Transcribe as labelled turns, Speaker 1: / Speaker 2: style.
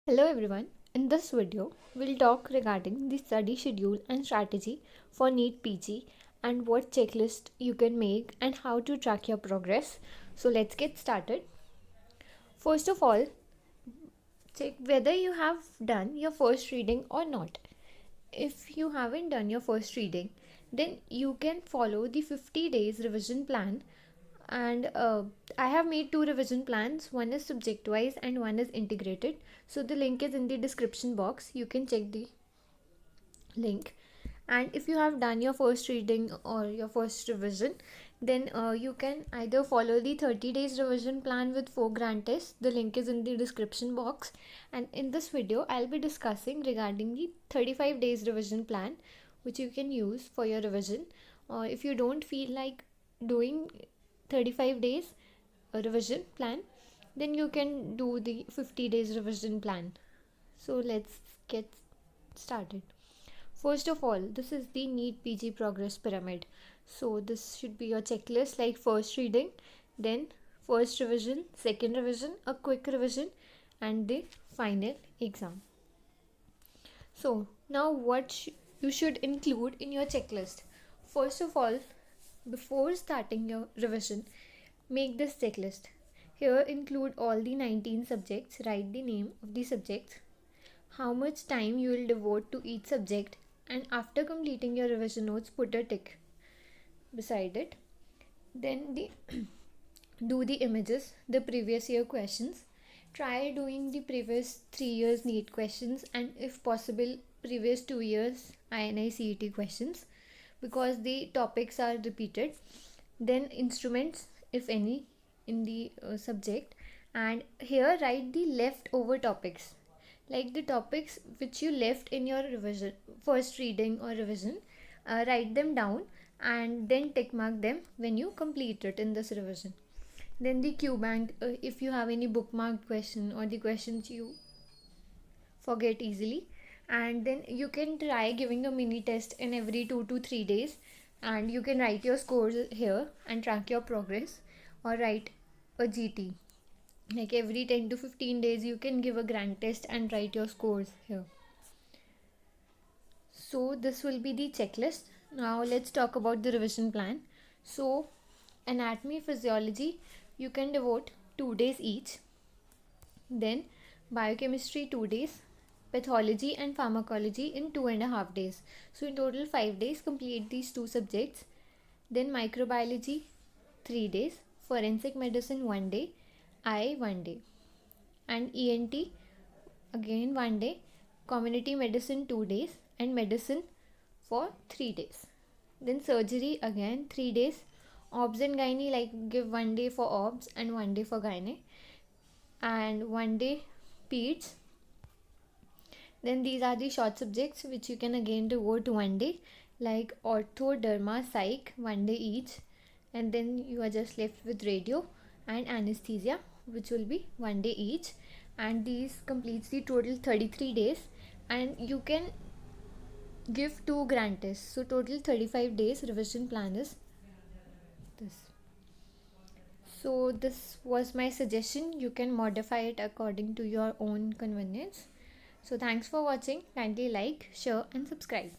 Speaker 1: Hello everyone. In this video, we'll talk regarding the study schedule and strategy for NEET PG and what checklist you can make and how to track your progress. So let's get started. First of all, check whether you have done your first reading or not. If you haven't done your first reading, then you can follow the 50 days revision plan. And I have made two revision plans. One is subject wise and one is integrated. So the link is in the description box. You can check the link. And if you have done your first reading or your first revision, then you can either follow the 30 days revision plan with 4 grand tests. The link is in the description box. And in this video I'll be discussing regarding the 35 days revision plan, which you can use for your revision. If you don't feel like doing 35 days revision plan, then you can do the 50 days revision plan. So let's get started. First of all, this is the NEET PG progress pyramid. So this should be your checklist, like first reading, then first revision, second revision, a quick revision, and the final exam. So now what you should include in your checklist. First of all, before starting your revision, make this checklist. Here include all the 19 subjects, write the name of the subjects, how much time you will devote to each subject, and after completing your revision notes, put a tick beside it. Then do the images, the previous year questions. Try doing the previous 3 years NEET questions and if possible previous 2 years INI CET questions, because the topics are repeated. Then instruments, if any, in the subject, and here write the leftover topics, like the topics which you left in your revision first reading or revision. Write them down and then tick mark them when you complete it in this revision. Then the Q bank, if you have any bookmarked question or the questions you forget easily, and then you can try giving a mini test in every 2 to 3 days, and you can write your scores here and track your progress, or write a GT, like every 10 to 15 days you can give a grand test and write your scores here. So this will be the checklist. Now let's talk about the revision plan. So anatomy, physiology, you can devote 2 days each. Then biochemistry 2 days, pathology and pharmacology in 2.5 days. So in total 5 days, complete these two subjects. Then microbiology 3 days, forensic medicine 1 day, eye 1 day, and ENT again 1 day, community medicine 2 days, and medicine for 3 days. Then surgery again 3 days, obs and gynae, like give 1 day for obs and 1 day for gynae, and 1 day peds. Then these are the short subjects which you can again devote 1 day, like ortho, derma, psych 1 day each, and then you are just left with radio and anesthesia, which will be 1 day each, and these completes the total 33 days, and you can give 2 grand tests. So total 35 days revision plan is this. So this was my suggestion. You can modify it according to your own convenience. So thanks for watching. Kindly like, share and subscribe.